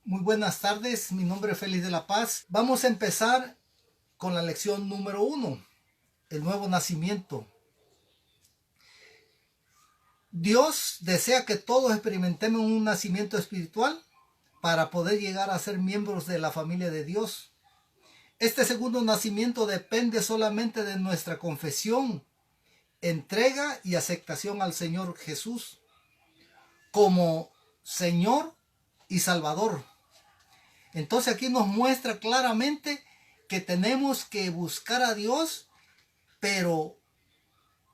Muy buenas tardes, mi nombre es Félix de la Paz. Vamos a empezar con la lección número 1, el nuevo nacimiento. Dios desea que todos experimentemos un nacimiento espiritual para poder llegar a ser miembros de la familia de Dios. Este segundo nacimiento depende solamente de nuestra confesión, entrega y aceptación al Señor Jesús como Señor y Salvador. Entonces aquí nos muestra claramente que tenemos que buscar a Dios, pero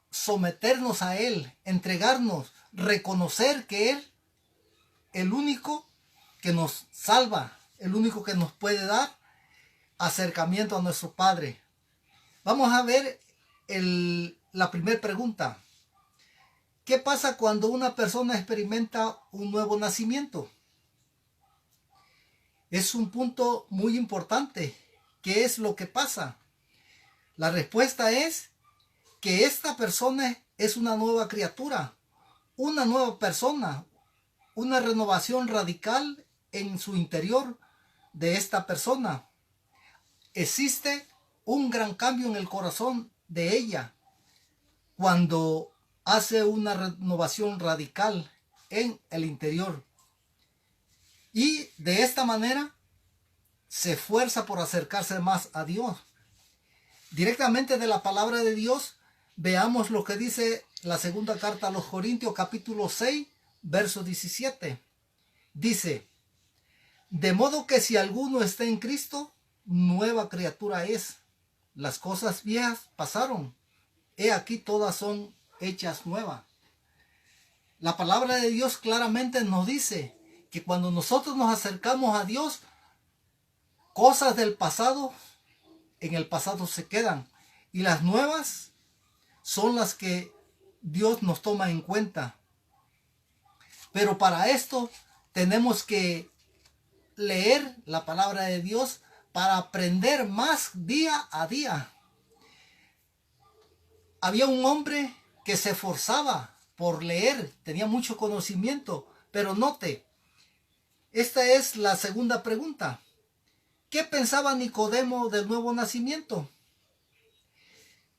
someternos a Él, entregarnos, reconocer que Él, el único que nos salva, el único que nos puede dar acercamiento a nuestro Padre. Vamos a ver la primera pregunta. ¿Qué pasa cuando una persona experimenta un nuevo nacimiento? Es un punto muy importante. ¿Qué es lo que pasa? La respuesta es que esta persona es una nueva criatura, una nueva persona, una renovación radical en su interior de esta persona. Existe un gran cambio en el corazón de ella cuando hace una renovación radical en el interior. Y de esta manera se esfuerza por acercarse más a Dios. Directamente de la palabra de Dios, veamos lo que dice la segunda carta a los Corintios, capítulo 6, verso 17. Dice: de modo que si alguno está en Cristo, nueva criatura es. Las cosas viejas pasaron. He aquí todas son hechas nuevas. La palabra de Dios claramente nos dice que cuando nosotros nos acercamos a Dios, cosas del pasado en el pasado se quedan y las nuevas son las que Dios nos toma en cuenta. Pero para esto tenemos que leer la palabra de Dios para aprender más día a día. Había un hombre que se esforzaba por leer, tenía mucho conocimiento, pero note, esta es la segunda pregunta. ¿Qué pensaba Nicodemo del nuevo nacimiento?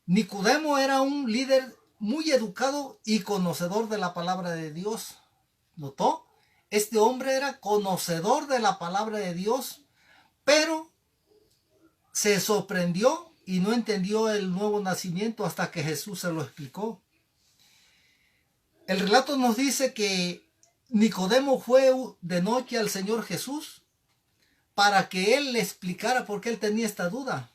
Nicodemo era un líder muy educado y conocedor de la palabra de Dios. ¿Notó? Este hombre era conocedor de la palabra de Dios, pero se sorprendió y no entendió el nuevo nacimiento hasta que Jesús se lo explicó. El relato nos dice que Nicodemo fue de noche al Señor Jesús para que Él le explicara por qué él tenía esta duda.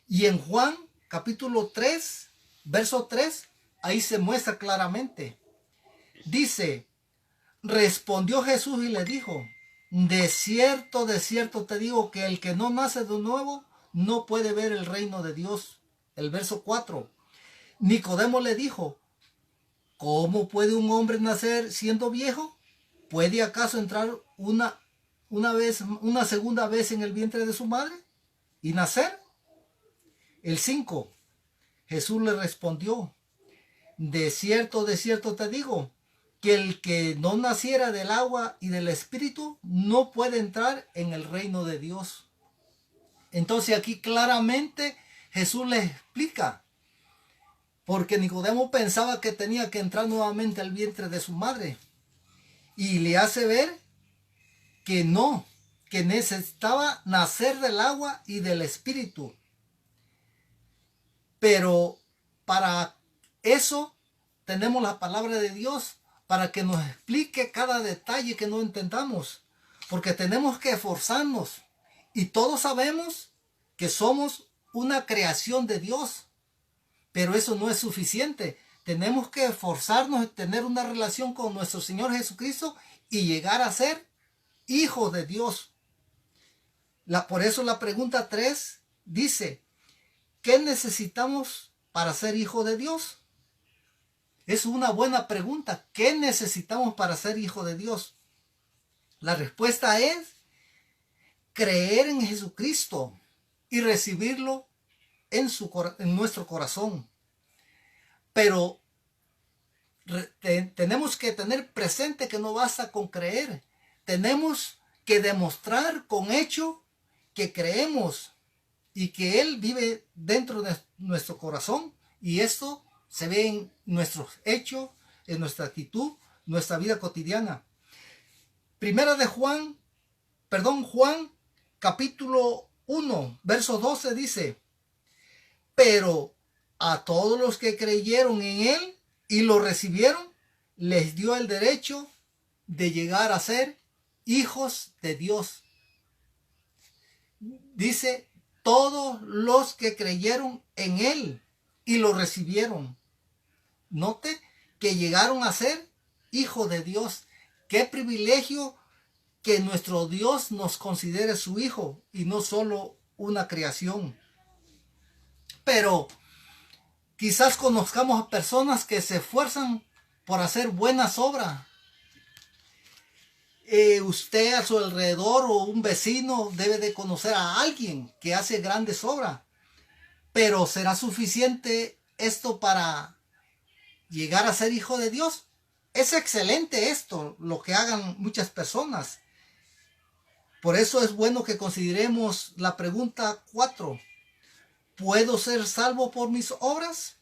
Y en Juan capítulo 3, verso 3, ahí se muestra claramente. Dice: respondió Jesús y le dijo: de cierto te digo que el que no nace de nuevo no puede ver el reino de Dios. El verso 4. Nicodemo le dijo: ¿cómo puede un hombre nacer siendo viejo? ¿Puede acaso entrar una segunda vez en el vientre de su madre y nacer? El 5. Jesús le respondió: de cierto te digo que el que no naciera del agua y del espíritu no puede entrar en el reino de Dios. Entonces aquí claramente Jesús le explica, porque Nicodemo pensaba que tenía que entrar nuevamente al vientre de su madre, y le hace ver que no, que necesitaba nacer del agua y del espíritu. Pero para eso tenemos la palabra de Dios, para que nos explique cada detalle que no entendamos, porque tenemos que esforzarnos, y todos sabemos que somos una creación de Dios, pero eso no es suficiente. Tenemos que esforzarnos, tener una relación con nuestro Señor Jesucristo y llegar a ser hijos de Dios. Por eso la pregunta 3 dice: ¿qué necesitamos para ser hijo de Dios? Es una buena pregunta. ¿Qué necesitamos para ser hijo de Dios? La respuesta es creer en Jesucristo y recibirlo en nuestro corazón. Pero tenemos que tener presente que no basta con creer. Tenemos que demostrar con hecho que creemos y que Él vive dentro de nuestro corazón, y esto se ve en nuestros hechos, en nuestra actitud, nuestra vida cotidiana. Juan capítulo 1, verso 12 dice: pero a todos los que creyeron en Él y lo recibieron, les dio el derecho de llegar a ser hijos de Dios. Dice, todos los que creyeron en Él y lo recibieron. Note que llegaron a ser hijos de Dios. Qué privilegio que nuestro Dios nos considere su hijo y no solo una creación. Pero quizás conozcamos a personas que se esfuerzan por hacer buenas obras. Usted a su alrededor o un vecino debe de conocer a alguien que hace grandes obras. Pero ¿será suficiente esto para llegar a ser hijo de Dios? Es excelente esto, lo que hagan muchas personas. Por eso es bueno que consideremos la pregunta 4. ¿Puedo ser salvo por mis obras?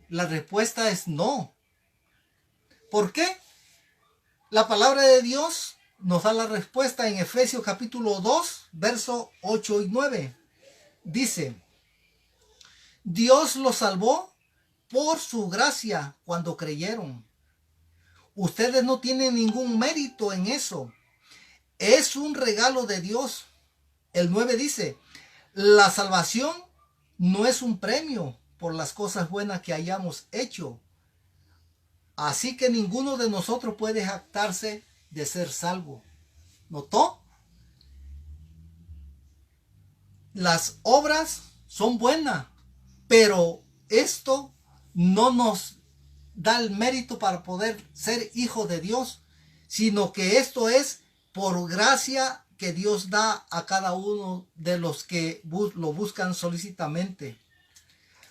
La respuesta es no. ¿Por qué? La palabra de Dios nos da la respuesta en Efesios capítulo 2, versos 8 y 9. Dice, Dios los salvó por su gracia cuando creyeron. Ustedes no tienen ningún mérito en eso. Es un regalo de Dios. El 9 dice, la salvación no es un premio por las cosas buenas que hayamos hecho. Así que ninguno de nosotros puede jactarse de ser salvo. ¿Notó? Las obras son buenas, pero esto no nos da el mérito para poder ser hijo de Dios, sino que esto es por gracia que Dios da a cada uno de los que lo buscan solicitamente.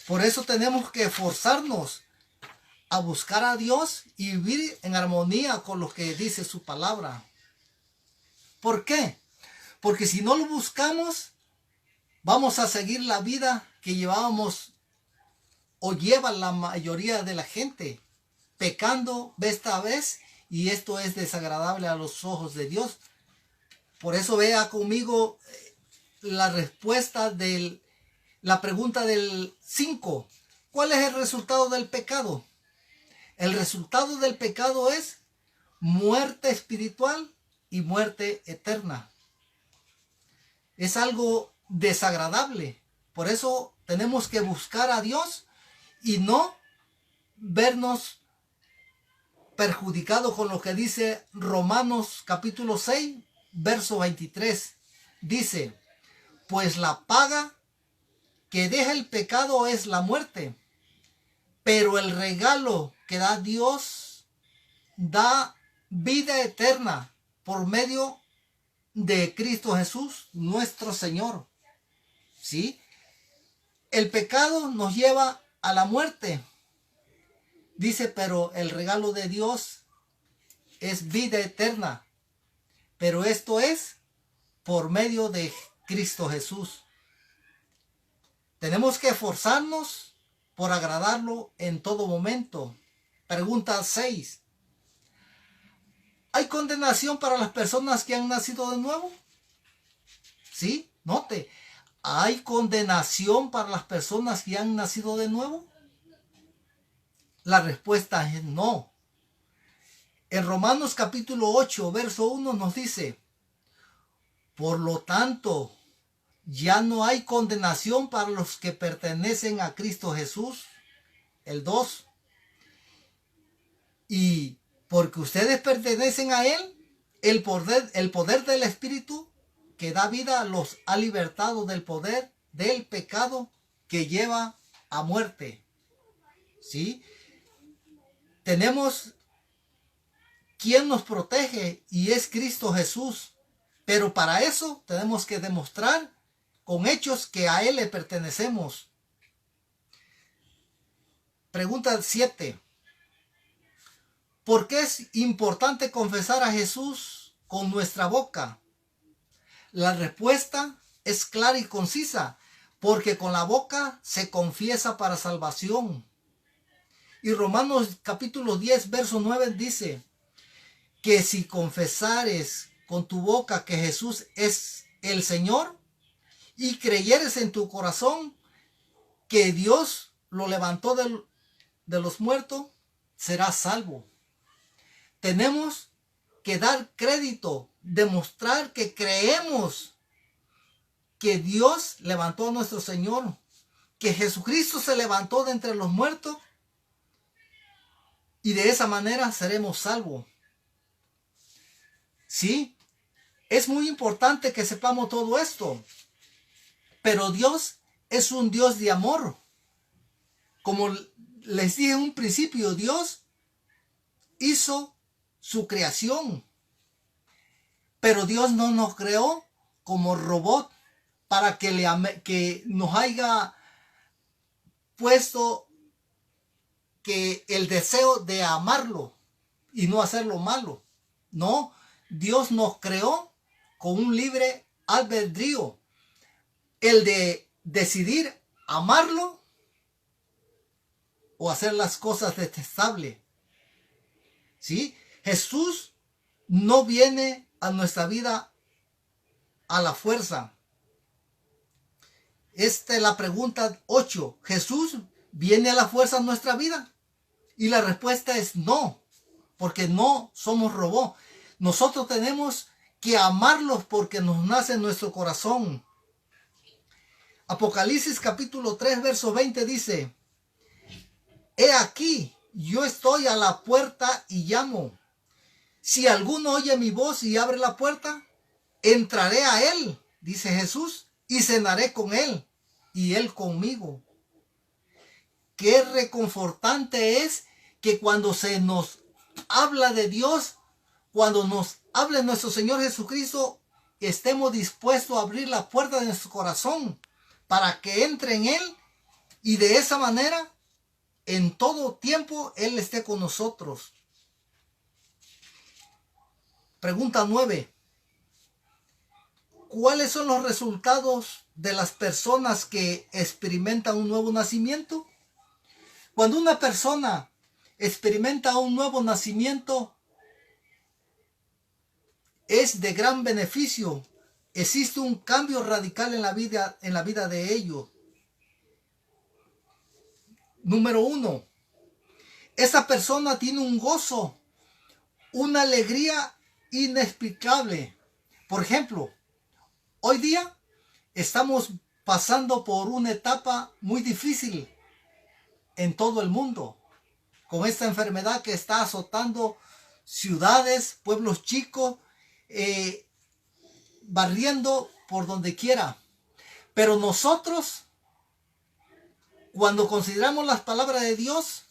Por eso tenemos que esforzarnos a buscar a Dios y vivir en armonía con lo que dice su palabra. ¿Por qué? Porque si no lo buscamos, vamos a seguir la vida que llevábamos o lleva la mayoría de la gente, pecando vez a vez, y esto es desagradable a los ojos de Dios. Por eso vea conmigo la respuesta de la pregunta del 5. ¿Cuál es el resultado del pecado? El resultado del pecado es muerte espiritual y muerte eterna. Es algo desagradable. Por eso tenemos que buscar a Dios y no vernos perjudicados con lo que dice Romanos capítulo 6, verso 23. Dice, pues la paga que deja el pecado es la muerte, pero el regalo que da Dios da vida eterna por medio de Cristo Jesús, nuestro Señor. ¿Sí? El pecado nos lleva a la muerte. Dice, pero el regalo de Dios es vida eterna. Pero esto es por medio de Cristo Jesús. Tenemos que esforzarnos por agradarlo en todo momento. Pregunta 6. ¿Hay condenación para las personas que han nacido de nuevo? ¿Sí? Note. ¿Hay condenación para las personas que han nacido de nuevo? La respuesta es no. En Romanos capítulo 8, verso 1 nos dice, por lo tanto, ya no hay condenación para los que pertenecen a Cristo Jesús. El 2. Y porque ustedes pertenecen a Él, el poder del Espíritu que da vida los ha libertado del poder del pecado que lleva a muerte. ¿Sí? Tenemos quien nos protege y es Cristo Jesús. Pero para eso tenemos que demostrar con hechos que a Él le pertenecemos. Pregunta 7. ¿Por qué es importante confesar a Jesús con nuestra boca? La respuesta es clara y concisa, porque con la boca se confiesa para salvación. Y Romanos capítulo 10, verso 9 dice que si confesares con tu boca que Jesús es el Señor y creyeres en tu corazón que Dios lo levantó de los muertos, serás salvo. Tenemos que dar crédito, demostrar que creemos que Dios levantó a nuestro Señor, que Jesucristo se levantó de entre los muertos, y de esa manera seremos salvos. Sí, es muy importante que sepamos todo esto, pero Dios es un Dios de amor. Como les dije en un principio, Dios hizo su creación, pero Dios no nos creó como robot para que nos haya puesto que el deseo de amarlo y no hacerlo malo. No, Dios nos creó con un libre albedrío, el de decidir amarlo o hacer las cosas detestables. ¿Sí? Jesús no viene a nuestra vida a la fuerza. Esta es la pregunta 8. ¿Jesús viene a la fuerza a nuestra vida? Y la respuesta es no, porque no somos robots. Nosotros tenemos que amarlos porque nos nace en nuestro corazón. Apocalipsis capítulo 3, verso 20 dice: He aquí, yo estoy a la puerta y llamo. Si alguno oye mi voz y abre la puerta, entraré a él, dice Jesús, y cenaré con él, y él conmigo. Qué reconfortante es que cuando se nos habla de Dios, cuando nos habla nuestro Señor Jesucristo, estemos dispuestos a abrir la puerta de nuestro corazón para que entre en Él, y de esa manera, en todo tiempo, Él esté con nosotros. Pregunta 9. ¿Cuáles son los resultados de las personas que experimentan un nuevo nacimiento? Cuando una persona experimenta un nuevo nacimiento, es de gran beneficio. Existe un cambio radical en la vida de ellos. Número 1. Esa persona tiene un gozo, una alegría inexplicable. Por ejemplo, hoy día estamos pasando por una etapa muy difícil en todo el mundo, con esta enfermedad que está azotando ciudades, pueblos chicos, barriendo por donde quiera. Pero nosotros, cuando consideramos las palabras de Dios,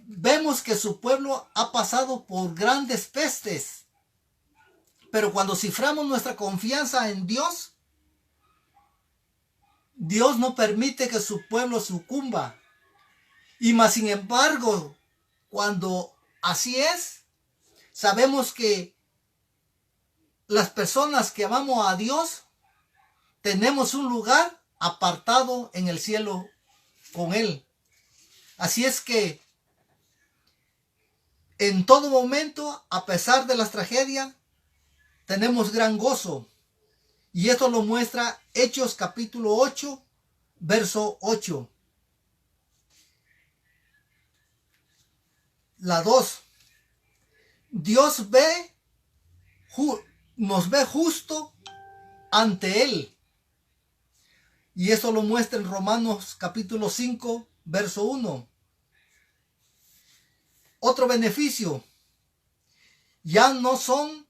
vemos que su pueblo ha pasado por grandes pestes. Pero cuando ciframos nuestra confianza en Dios, Dios no permite que su pueblo sucumba. Y más sin embargo, cuando así es, sabemos que las personas que amamos a Dios tenemos un lugar apartado en el cielo con Él. Así es que en todo momento, a pesar de las tragedias, tenemos gran gozo. Y esto lo muestra Hechos capítulo 8, verso 8. La 2. Dios nos ve justo ante Él. Y eso lo muestra en Romanos capítulo 5, verso 1. Otro beneficio. Ya no son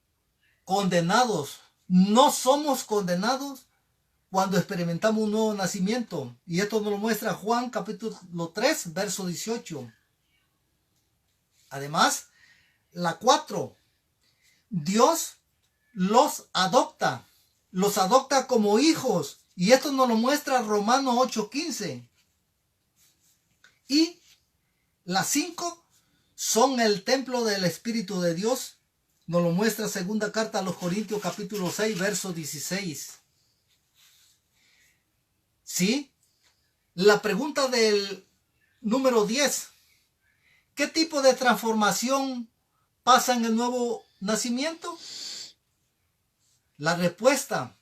condenados. No somos condenados cuando experimentamos un nuevo nacimiento. Y esto nos lo muestra Juan capítulo 3, verso 18. Además, la 4. Dios los adopta como hijos. Y esto nos lo muestra Romanos 8:15. Y la 5. Son el templo del Espíritu de Dios. Nos lo muestra segunda carta a los Corintios capítulo 6, verso 16. ¿Sí? La pregunta del número 10. ¿Qué tipo de transformación pasa en el nuevo nacimiento? La respuesta: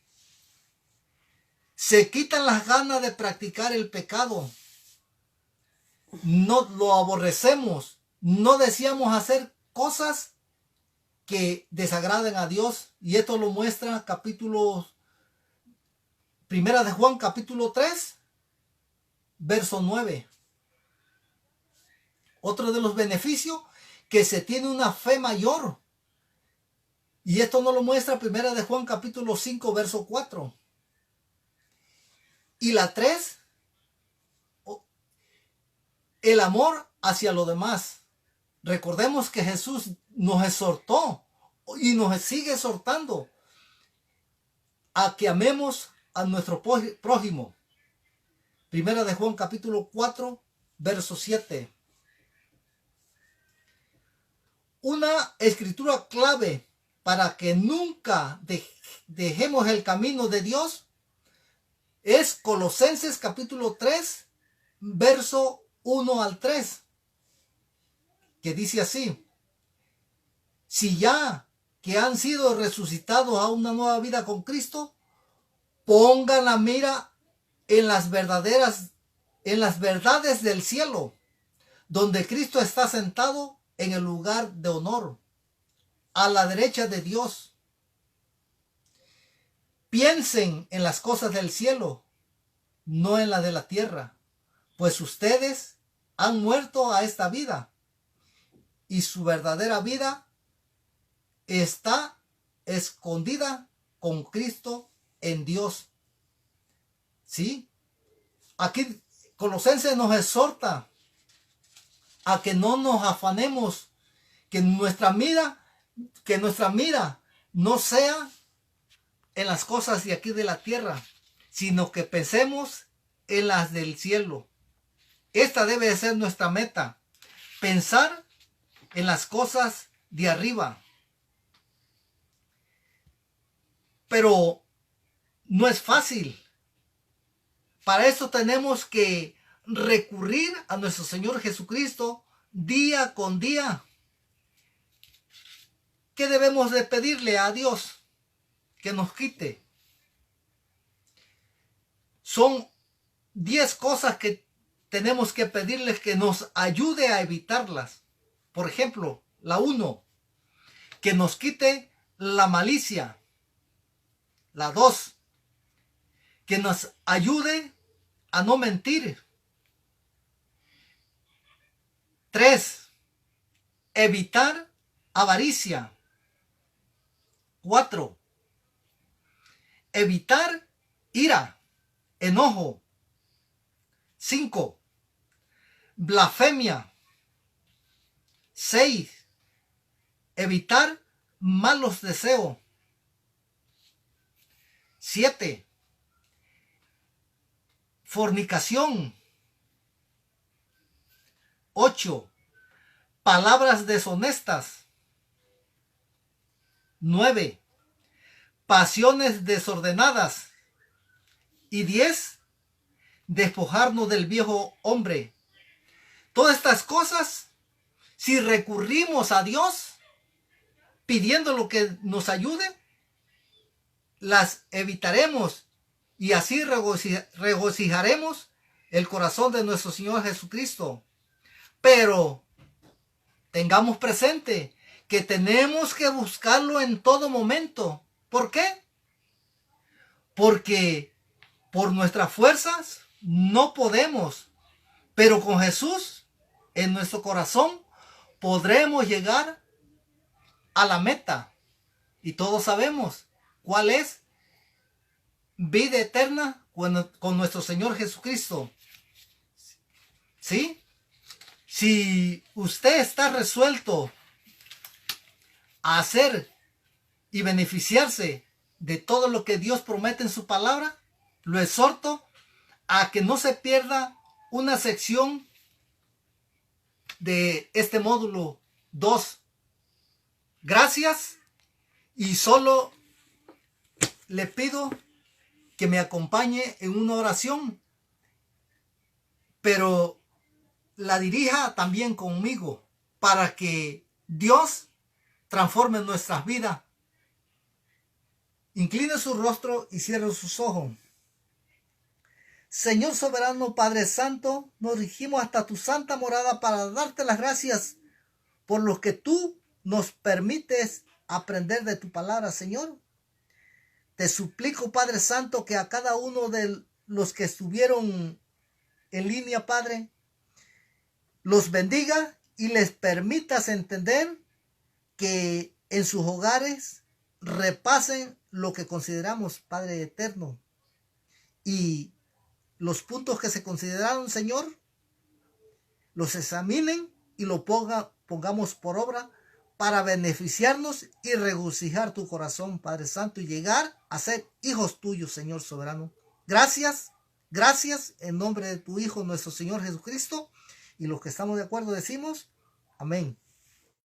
se quitan las ganas de practicar el pecado. No lo aborrecemos. No deseamos hacer cosas que desagraden a Dios. Y esto lo muestra Primera de Juan capítulo 3, verso 9. Otro de los beneficios, que se tiene una fe mayor. Y esto nos lo muestra Primera de Juan capítulo 5, verso 4. Y la 3, el amor hacia los demás. Recordemos que Jesús nos exhortó y nos sigue exhortando a que amemos a nuestro prójimo. Primera de Juan capítulo 4, verso 7. Una escritura clave para que nunca dejemos el camino de Dios es Colosenses capítulo 3, verso 1 al 3, que dice así: si ya que han sido resucitados a una nueva vida con Cristo, pongan la mira en las verdades del cielo, donde Cristo está sentado en el lugar de honor, a la derecha de Dios. Piensen en las cosas del cielo, no en las de la tierra, pues ustedes han muerto a esta vida, y su verdadera vida está escondida con Cristo en Dios. ¿Sí? Aquí Colosenses nos exhorta a que no nos afanemos, que nuestra mira no sea en las cosas de aquí de la tierra, sino que pensemos en las del cielo. Esta debe de ser nuestra meta, pensar en las cosas de arriba. Pero no es fácil. Para eso tenemos que recurrir a nuestro Señor Jesucristo día con día. ¿Qué debemos de pedirle a Dios? Que nos quite. Son 10 cosas que tenemos que pedirles, que nos ayude a evitarlas. Por ejemplo, la 1, que nos quite la malicia. La 2, que nos ayude a no mentir. 3, evitar avaricia. 4, evitar ira, enojo. 5, blasfemia. 6, evitar malos deseos. 7, fornicación. 8, palabras deshonestas. 9, pasiones desordenadas. Y 10, despojarnos del viejo hombre. Todas estas cosas, si recurrimos a Dios pidiendo lo que nos ayude, las evitaremos, y así regocijaremos el corazón de nuestro Señor Jesucristo. Pero tengamos presente que tenemos que buscarlo en todo momento. ¿Por qué? Porque por nuestras fuerzas no podemos, pero con Jesús en nuestro corazón podremos llegar a la meta. Y todos sabemos cuál es: vida eterna con nuestro Señor Jesucristo. ¿Sí? Si usted está resuelto a hacer y beneficiarse de todo lo que Dios promete en su palabra, lo exhorto a que no se pierda una sección de este módulo 2. Gracias Y solo le pido que me acompañe en una oración, pero la dirija también conmigo para que Dios transforme nuestras vidas. Incline su rostro y cierre sus ojos. Señor soberano, Padre Santo, nos dirigimos hasta tu santa morada para darte las gracias por lo que tú nos permites aprender de tu palabra, Señor. Te suplico, Padre Santo, que a cada uno de los que estuvieron en línea, Padre, los bendiga y les permitas entender que en sus hogares repasen lo que consideramos, Padre eterno, y los puntos que se consideraron, Señor, los examinen y lo pongamos por obra para beneficiarnos y regocijar tu corazón, Padre Santo, y llegar a ser hijos tuyos, Señor soberano. Gracias, gracias en nombre de tu Hijo, nuestro Señor Jesucristo, y los que estamos de acuerdo decimos, amén.